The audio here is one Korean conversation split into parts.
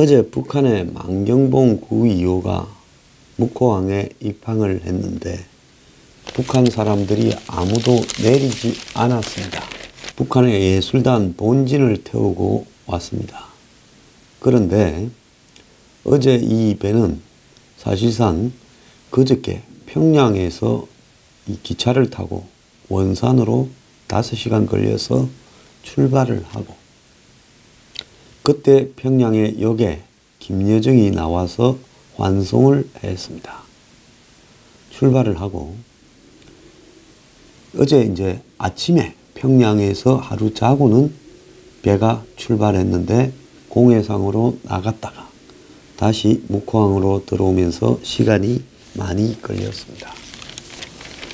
어제 북한의 만경봉 구2호가 묵호항에 입항을 했는데 북한 사람들이 아무도 내리지 않았습니다. 북한의 예술단 본진을 태우고 왔습니다. 그런데 어제 이 배는 사실상 그저께 평양에서 이 기차를 타고 원산으로 5시간 걸려서 출발을 하고 그때 평양의 역에 김여정이 나와서 환송을 했습니다. 출발을 하고 어제 이제 아침에 평양에서 하루 자고는 배가 출발했는데 공해상으로 나갔다가 다시 묵호항으로 들어오면서 시간이 많이 걸렸습니다.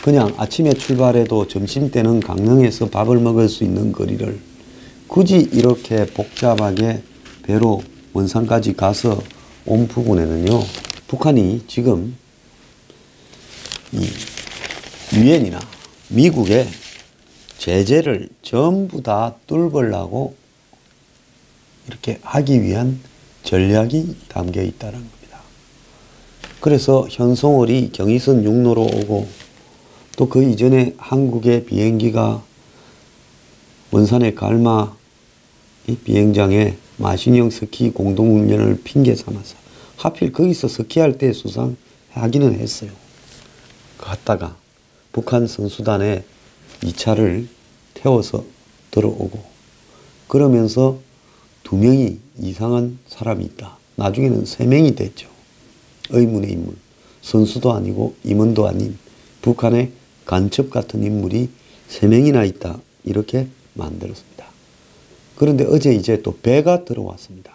그냥 아침에 출발해도 점심때는 강릉에서 밥을 먹을 수 있는 거리를 굳이 이렇게 복잡하게 배로 원산까지 가서 온 부분에는요, 북한이 지금 이 유엔이나 미국의 제재를 전부 다 뚫으려고 이렇게 하기 위한 전략이 담겨 있다는 겁니다. 그래서 현송월이 경의선 육로로 오고 또 그 이전에 한국의 비행기가 원산의 갈마 비행장에 마신형 스키 공동훈련을 핑계 삼아서 하필 거기서 스키할 때 수상하기는 했어요. 갔다가 북한 선수단에 이 차를 태워서 들어오고 그러면서 2명이 이상한 사람이 있다. 나중에는 3명이 됐죠. 의문의 인물. 선수도 아니고 임원도 아닌 북한의 간첩 같은 인물이 3명이나 있다. 이렇게 만들었습니다. 그런데 어제 이제 또 배가 들어왔습니다.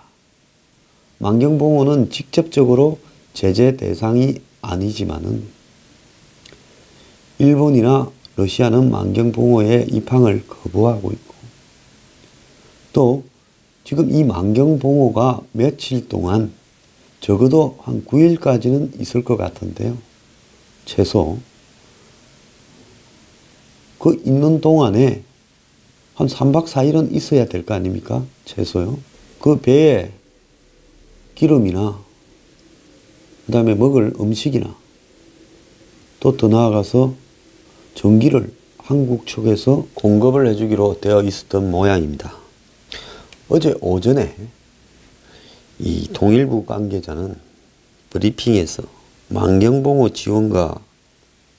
만경봉호는 직접적으로 제재 대상이 아니지만은 일본이나 러시아는 만경봉호의 입항을 거부하고 있고 또 지금 이 만경봉호가 며칠 동안 적어도 한 9일까지는 있을 것 같은데요. 최소 그 있는 동안에 한 3박 4일은 있어야 될 거 아닙니까? 최소요. 그 배에 기름이나 그 다음에 먹을 음식이나 또 더 나아가서 전기를 한국 측에서 공급을 해주기로 되어 있었던 모양입니다. 어제 오전에 이 통일부 관계자는 브리핑에서 만경봉호 지원과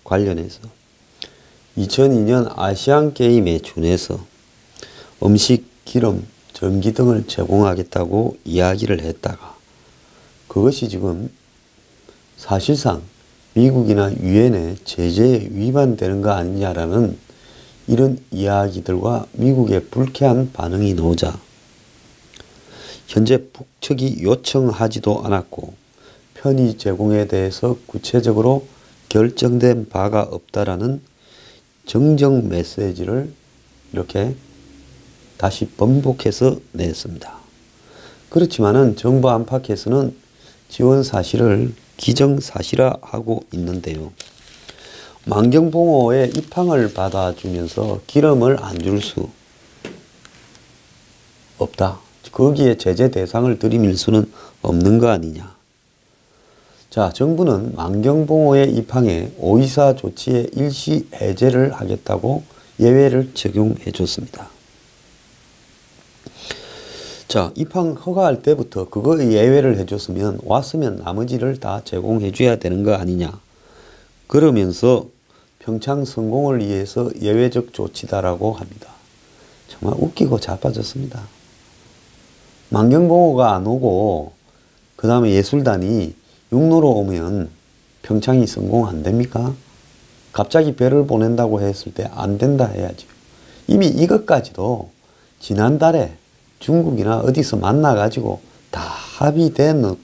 관련해서 2002년 아시안게임에 준해서 음식, 기름, 전기 등을 제공하겠다고 이야기를 했다가 그것이 지금 사실상 미국이나 유엔의 제재에 위반되는 거 아니냐라는 이런 이야기들과 미국의 불쾌한 반응이 나오자 현재 북측이 요청하지도 않았고 편의 제공에 대해서 구체적으로 결정된 바가 없다라는 정정 메시지를 이렇게 다시 번복해서 냈습니다. 그렇지만은 정부 안팎에서는 지원 사실을 기정사실화하고 있는데요. 만경봉호의 입항을 받아주면서 기름을 안 줄 수 없다. 거기에 제재 대상을 들이밀 수는 없는 거 아니냐. 자, 정부는 만경봉호의 입항에 오이사 조치에 일시 해제를 하겠다고 예외를 적용해 줬습니다. 자, 입항 허가할 때부터 그거 예외를 해줬으면 왔으면 나머지를 다 제공해 줘야 되는 거 아니냐. 그러면서 평창 성공을 위해서 예외적 조치다라고 합니다. 정말 웃기고 자빠졌습니다. 만경봉호가 안 오고 그 다음에 예술단이 육로로 오면 평창이 성공 안 됩니까? 갑자기 배를 보낸다고 했을 때 안 된다 해야죠. 이미 이것까지도 지난달에 중국이나 어디서 만나가지고 다 합의해놓고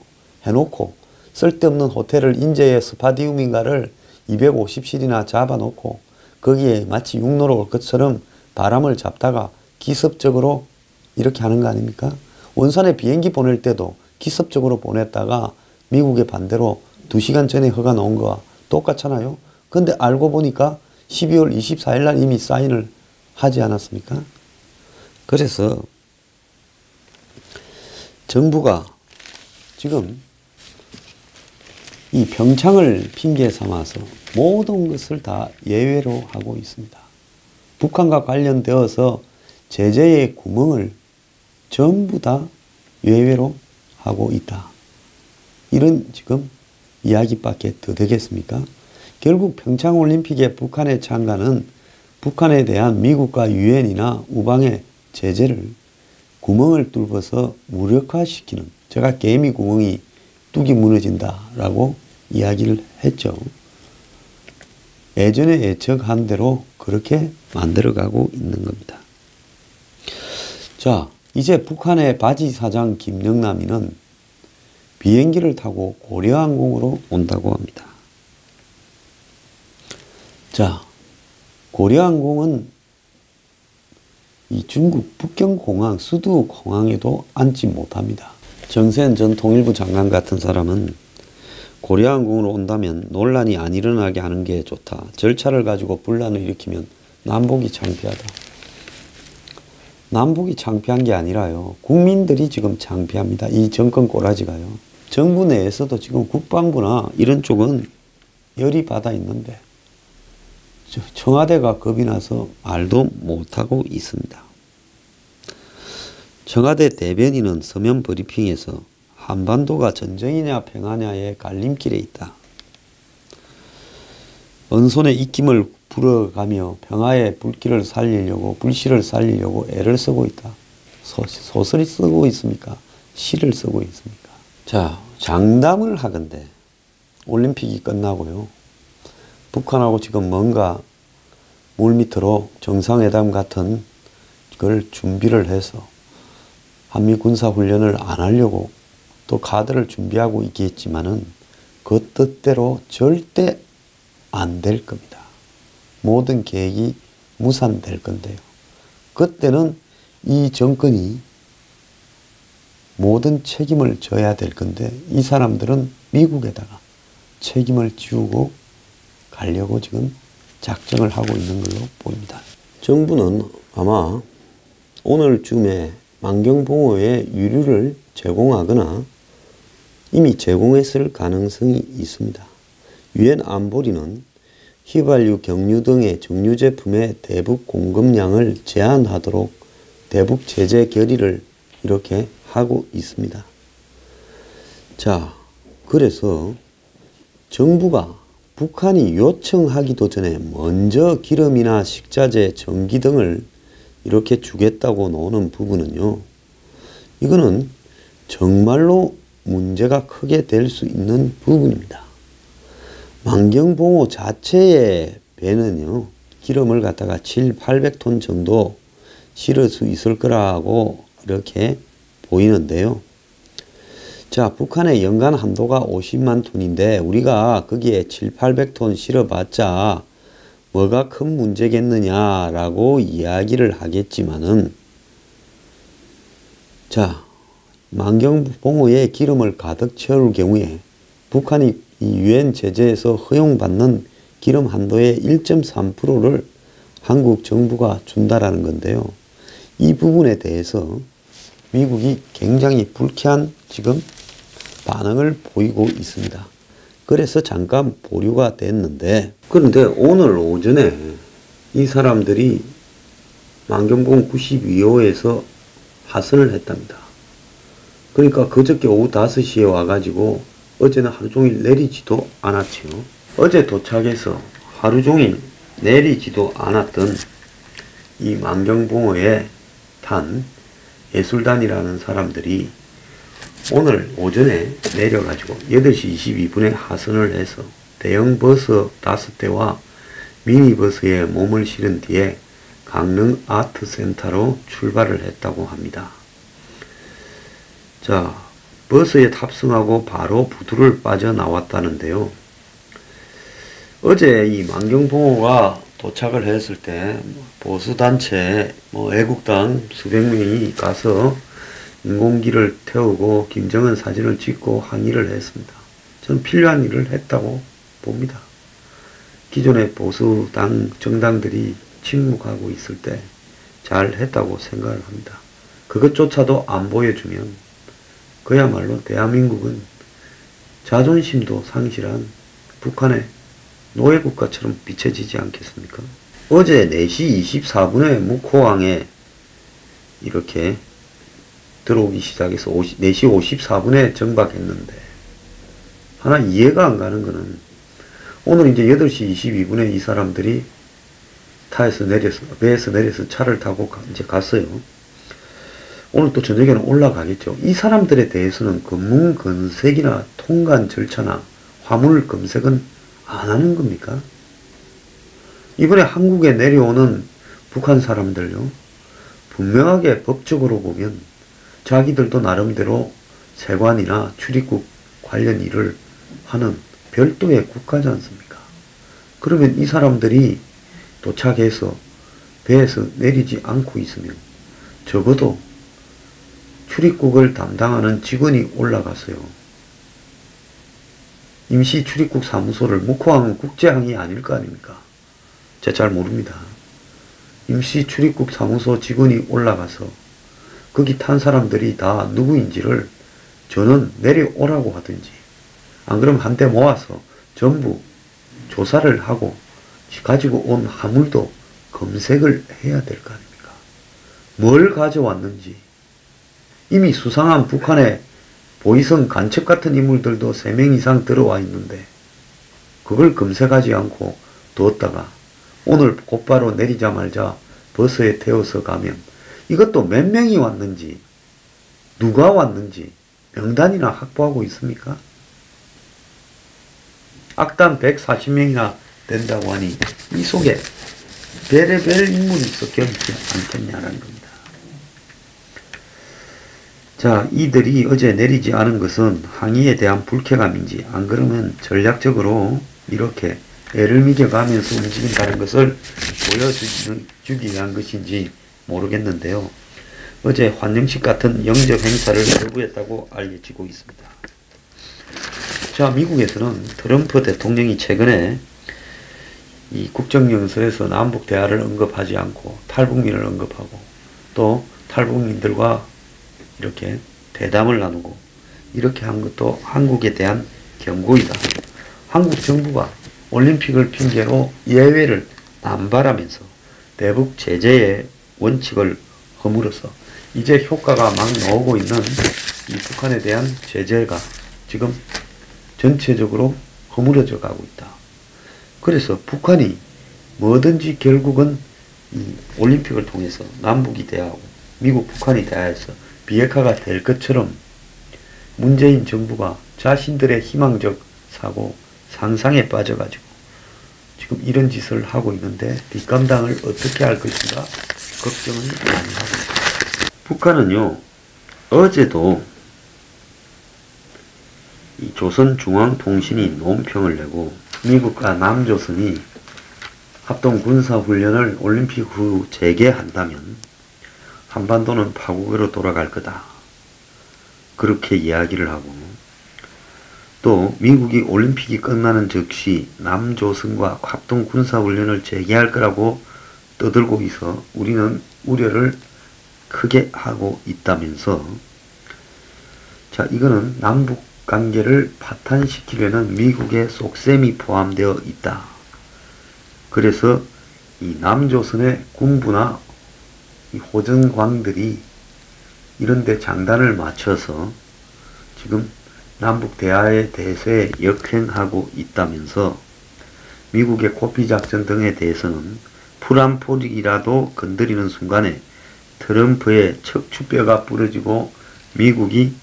쓸데없는 호텔을 인제의 스파디움인가를 250실이나 잡아놓고 거기에 마치 육로로 올 것처럼 바람을 잡다가 기습적으로 이렇게 하는 거 아닙니까? 원산에 비행기 보낼 때도 기습적으로 보냈다가 미국의 반대로 2시간 전에 허가 나온 거와 똑같잖아요. 근데 알고 보니까 12월 24일 날 이미 사인을 하지 않았습니까? 그래서 정부가 지금 이 평창을 핑계 삼아서 모든 것을 다 예외로 하고 있습니다. 북한과 관련되어서 제재의 구멍을 전부 다 예외로 하고 있다. 이런 지금 이야기밖에 더 되겠습니까? 결국 평창올림픽에 북한의 참가는 북한에 대한 미국과 유엔이나 우방의 제재를 구멍을 뚫어서 무력화시키는, 제가 개미 구멍이 뚝이 무너진다라고 이야기를 했죠. 예전에 예측한 대로 그렇게 만들어가고 있는 겁니다. 자, 이제 북한의 바지 사장 김영남이는 비행기를 타고 고려항공으로 온다고 합니다. 자, 고려항공은 이 중국 북경공항, 수두공항에도 앉지 못합니다. 정세현 전 통일부 장관 같은 사람은 고려항공으로 온다면 논란이 안 일어나게 하는 게 좋다. 절차를 가지고 분란을 일으키면 남북이 창피하다. 남북이 창피한 게 아니라요. 국민들이 지금 창피합니다. 이 정권 꼬라지가요. 정부 내에서도 지금 국방부나 이런 쪽은 열이 받아 있는데 청와대가 겁이 나서 말도 못하고 있습니다. 청와대 대변인은 서면 브리핑에서 한반도가 전쟁이냐 평화냐의 갈림길에 있다. 언손의 입김을 불어가며 평화의 불길을 살리려고, 불씨를 살리려고 애를 쓰고 있다. 소설이 쓰고 있습니까? 시를 쓰고 있습니까? 자, 장담을 하건대 올림픽이 끝나고요. 북한하고 지금 뭔가 물밑으로 정상회담 같은 걸 준비를 해서 한미 군사훈련을 안 하려고 또 카드를 준비하고 있겠지만은 그 뜻대로 절대 안 될 겁니다. 모든 계획이 무산될 건데요. 그때는 이 정권이 모든 책임을 져야 될 건데 이 사람들은 미국에다가 책임을 지우고 가려고 지금 작정을 하고 있는 걸로 보입니다. 정부는 아마 오늘쯤에 만경봉호의 유류를 제공하거나 이미 제공했을 가능성이 있습니다. 유엔 안보리는 휘발유, 경유 등의 정유 제품의 대북 공급량을 제한하도록 대북 제재 결의를 이렇게 하고 있습니다. 자, 그래서 정부가 북한이 요청하기도 전에 먼저 기름이나 식자재, 전기 등을 이렇게 주겠다고 나오는 부분은요. 이거는 정말로 문제가 크게 될 수 있는 부분입니다. 만경봉호 자체의 배는요. 기름을 갖다가 700~800톤 정도 실을 수 있을 거라고 이렇게 보이는데요. 자, 북한의 연간 한도가 50만 톤인데 우리가 거기에 700~800톤 실어봤자 뭐가 큰 문제겠느냐라고 이야기를 하겠지만은, 자, 만경봉호에 기름을 가득 채울 경우에 북한이 이 유엔 제재에서 허용받는 기름 한도의 1.3%를 한국 정부가 준다라는 건데요. 이 부분에 대해서 미국이 굉장히 불쾌한 지금 반응을 보이고 있습니다. 그래서 잠깐 보류가 됐는데, 그런데 오늘 오전에 이 사람들이 만경봉 92호에서 하선을 했답니다. 그러니까 그저께 오후 5시에 와가지고 어제는 하루 종일 내리지도 않았죠. 어제 도착해서 하루 종일 내리지도 않았던 이 만경봉호에 탄 예술단이라는 사람들이 오늘 오전에 내려가지고 8시 22분에 하선을 해서 대형 버스 5대와 미니버스에 몸을 실은 뒤에 강릉 아트센터로 출발을 했다고 합니다. 자, 버스에 탑승하고 바로 부두를 빠져나왔다는데요. 어제 이 만경봉호가 도착을 했을 때 보수단체, 애국당 수백 명이 가서 인공기를 태우고 김정은 사진을 찍고 항의를 했습니다. 저는 필요한 일을 했다고 봅니다. 기존의 보수당 정당들이 침묵하고 있을 때 잘 했다고 생각을 합니다. 그것조차도 안 보여주면 그야말로 대한민국은 자존심도 상실한 북한의 노예국가처럼 비춰지지 않겠습니까? 어제 4시 24분에 묵호항에 이렇게 들어오기 시작해서 4시 54분에 정박했는데, 하나 이해가 안 가는 거는, 오늘 이제 8시 22분에 이 사람들이 배에서 내려서 차를 타고 이제 갔어요. 오늘 또 저녁에는 올라가겠죠. 이 사람들에 대해서는 검문 검색이나 통관 절차나 화물 검색은 안 하는 겁니까? 이번에 한국에 내려오는 북한 사람들요, 분명하게 법적으로 보면 자기들도 나름대로 세관이나 출입국 관련 일을 하는 별도의 국가지 않습니까? 그러면 이 사람들이 도착해서 배에서 내리지 않고 있으면 적어도 출입국을 담당하는 직원이 올라가서요, 임시 출입국 사무소를, 묵호항은 국제항이 아닐 거 아닙니까? 제가 잘 모릅니다. 임시 출입국 사무소 직원이 올라가서 거기 탄 사람들이 다 누구인지를 저는 내려오라고 하든지, 안 그러면 한데 모아서 전부 조사를 하고 가지고 온 화물도 검색을 해야 될 거 아닙니까? 뭘 가져왔는지. 이미 수상한 북한의 보위성 간첩 같은 인물들도 3명 이상 들어와 있는데 그걸 검색하지 않고 두었다가 오늘 곧바로 내리자마자 버스에 태워서 가면 이것도 몇 명이 왔는지, 누가 왔는지 명단이나 확보하고 있습니까? 악당 140명이나 된다고 하니 이 속에 별의별 인물이 섞여 있지 않겠냐라는 겁니다. 자, 이들이 어제 내리지 않은 것은 항의에 대한 불쾌감인지, 안 그러면 전략적으로 이렇게 애를 먹여가면서 움직인다는 것을 보여주기 위한 것인지 모르겠는데요. 어제 환영식 같은 영접 행사를 거부했다고 알려지고 있습니다. 자, 미국에서는 트럼프 대통령이 최근에 이 국정연설에서 남북 대화를 언급하지 않고 탈북민을 언급하고 또 탈북민들과 이렇게 대담을 나누고 이렇게 한 것도 한국에 대한 경고이다. 한국 정부가 올림픽을 핑계로 예외를 남발하면서 대북 제재의 원칙을 허물어서 이제 효과가 막 나오고 있는 이 북한에 대한 제재가 지금 전체적으로 허물어져 가고 있다. 그래서 북한이 뭐든지 결국은 이 올림픽을 통해서 남북이 대화하고 미국 북한이 대화해서 비핵화가 될 것처럼 문재인 정부가 자신들의 희망적 사고 상상에 빠져가지고 지금 이런 짓을 하고 있는데 뒷감당을 어떻게 할 것인가 걱정을 많이 하고 있습니다. 북한은요, 어제도 이 조선중앙통신이 논평을 내고 미국과 남조선이 합동군사훈련을 올림픽 후 재개한다면 한반도는 파국으로 돌아갈 거다. 그렇게 이야기를 하고, 또 미국이 올림픽이 끝나는 즉시 남조선과 합동군사훈련을 재개할 거라고 떠들고 있어 우리는 우려를 크게 하고 있다면서, 자, 이거는 남북 관계를 파탄시키려는 미국의 속셈이 포함되어 있다. 그래서 이 남조선의 군부나 이 호전광들이 이런데 장단을 맞춰서 지금 남북 대화에 대해서에 역행하고 있다면서 미국의 고피작전 등에 대해서는 풀 한 포릭이라도 건드리는 순간에 트럼프의 척추뼈가 부러지고 미국이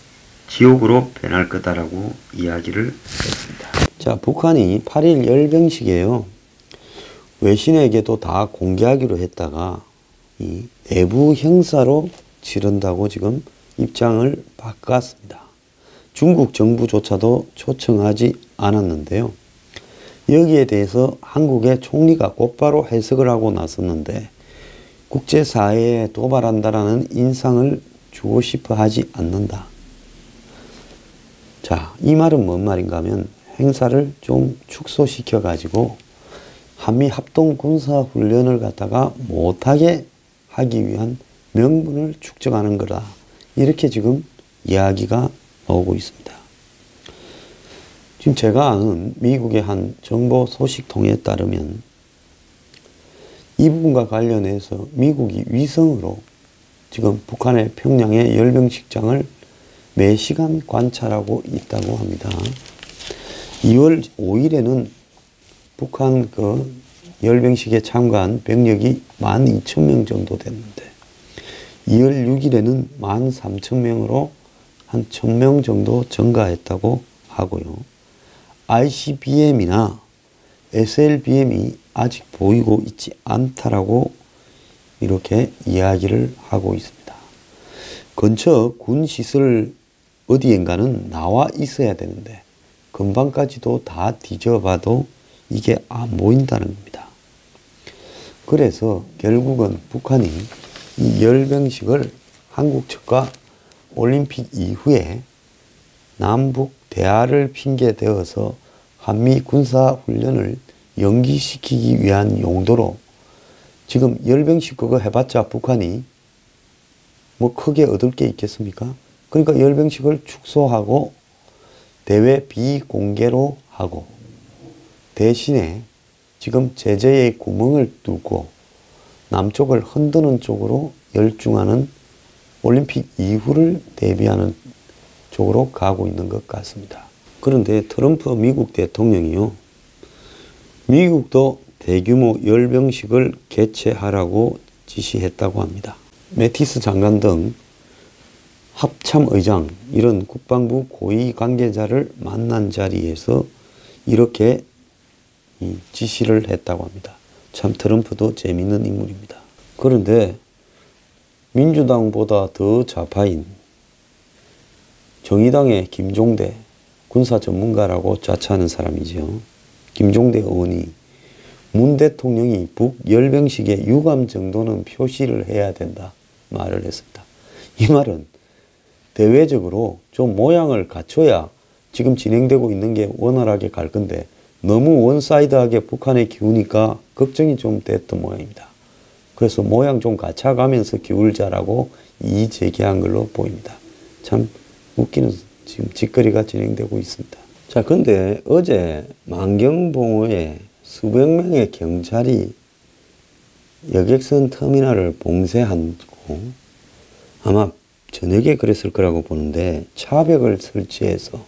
지옥으로 변할 거다라고 이야기를 했습니다. 자, 북한이 8일 열병식에요, 외신에게도 다 공개하기로 했다가 이 내부 형사로 치른다고 지금 입장을 바꿨습니다. 중국 정부조차도 초청하지 않았는데요. 여기에 대해서 한국의 총리가 곧바로 해석을 하고 나섰는데 국제사회에 도발한다라는 인상을 주고 싶어 하지 않는다. 자, 이 말은 뭔 말인가 하면 행사를 좀 축소시켜 가지고 한미 합동군사훈련을 갖다가 못하게 하기 위한 명분을 축적하는 거다. 이렇게 지금 이야기가 나오고 있습니다. 지금 제가 아는 미국의 한 정보 소식통에 따르면 이 부분과 관련해서 미국이 위성으로 지금 북한의 평양의 열병식장을 매시간 관찰하고 있다고 합니다. 2월 5일에는 북한 그 열병식에 참가한 병력이 12,000명 정도 됐는데 2월 6일에는 13,000명으로 한 1,000명 정도 증가했다고 하고요. ICBM이나 SLBM이 아직 보이고 있지 않다라고 이렇게 이야기를 하고 있습니다. 근처 군시설 어디엔가는 나와 있어야 되는데 금방까지도 다 뒤져봐도 이게 안 보인다는 겁니다. 그래서 결국은 북한이 이 열병식을 한국 측과 올림픽 이후에 남북 대화를 핑계대어서 한미 군사훈련을 연기시키기 위한 용도로 지금 열병식 그거 해봤자 북한이 뭐 크게 얻을 게 있겠습니까? 그러니까 열병식을 축소하고 대회 비공개로 하고 대신에 지금 제재의 구멍을 뚫고 남쪽을 흔드는 쪽으로 열중하는 올림픽 이후를 대비하는 쪽으로 가고 있는 것 같습니다. 그런데 트럼프 미국 대통령이요. 미국도 대규모 열병식을 개최하라고 지시했다고 합니다. 매티스 장관 등 합참의장 이런 국방부 고위 관계자를 만난 자리에서 이렇게 지시를 했다고 합니다. 참 트럼프도 재미있는 인물입니다. 그런데 민주당보다 더 좌파인 정의당의 김종대 군사 전문가라고 자처하는 사람이죠. 김종대 의원이 문 대통령이 북열병식의 유감 정도는 표시를 해야 된다 말을 했습니다. 이 말은 대외적으로 좀 모양을 갖춰야 지금 진행되고 있는 게 원활하게 갈 건데 너무 원사이드하게 북한에 기우니까 걱정이 좀 됐던 모양입니다. 그래서 모양 좀 갖춰가면서 기울자라고 이의 제기한 걸로 보입니다. 참 웃기는 지금 짓거리가 진행되고 있습니다. 자, 근데 어제 만경봉호에 수백 명의 경찰이 여객선 터미널을 봉쇄하고 아마 저녁에 그랬을 거라고 보는데 차벽을 설치해서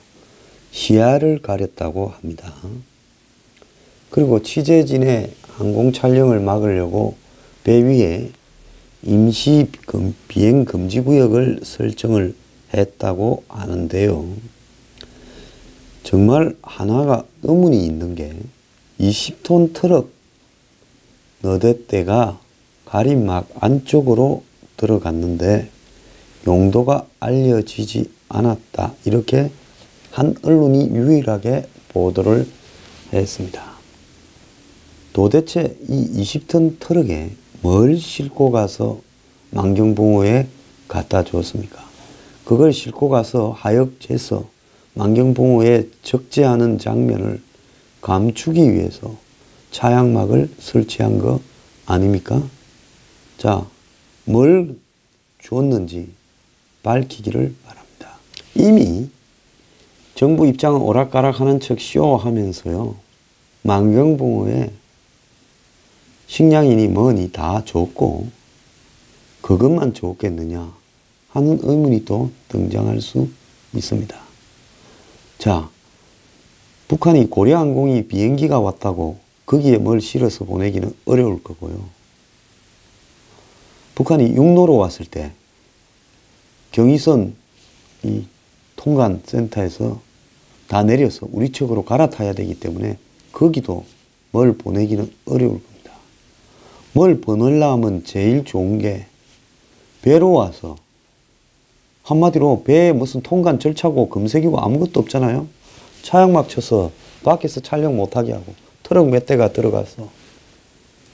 시야를 가렸다고 합니다. 그리고 취재진의 항공 촬영을 막으려고 배 위에 임시 비행 금지 구역을 설정을 했다고 하는데요. 정말 하나가 의문이 있는 게 20톤 트럭 너댓대가 가림막 안쪽으로 들어갔는데 용도가 알려지지 않았다. 이렇게 한 언론이 유일하게 보도를 했습니다. 도대체 이 20톤 트럭에 뭘 싣고 가서 만경봉호에 갖다 줬습니까? 그걸 싣고 가서 하역해서 만경봉호에 적재하는 장면을 감추기 위해서 차양막을 설치한 거 아닙니까? 자, 뭘 주었는지 밝히기를 바랍니다. 이미 정부 입장은 오락가락하는 척 쇼하면서요. 만경봉호에 식량이니 뭐니 다 줬고 그것만 줬겠느냐 하는 의문이 또 등장할 수 있습니다. 자, 북한이 고려항공이 비행기가 왔다고 거기에 뭘 실어서 보내기는 어려울 거고요. 북한이 육로로 왔을 때 경의선 이 통관센터에서 다 내려서 우리 측으로 갈아타야 되기 때문에 거기도 뭘 보내기는 어려울 겁니다. 뭘 보내려면 제일 좋은 게 배로 와서 한마디로 배에 무슨 통관 절차고 금색이고 아무것도 없잖아요. 차양막 쳐서 밖에서 촬영 못하게 하고 트럭 몇 대가 들어가서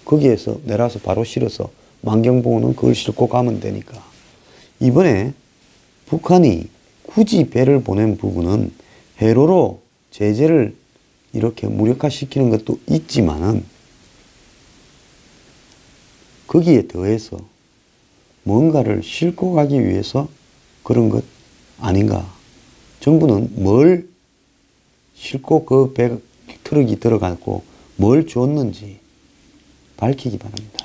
거기에서 내려서 바로 실어서 만경봉호는 그걸 싣고 가면 되니까. 이번에 북한이 굳이 배를 보낸 부분은 해로로 제재를 이렇게 무력화시키는 것도 있지만은 거기에 더해서 뭔가를 싣고 가기 위해서 그런 것 아닌가 정부는 뭘 싣고 그 배 트럭이 들어갔고 뭘 줬는지 밝히기 바랍니다.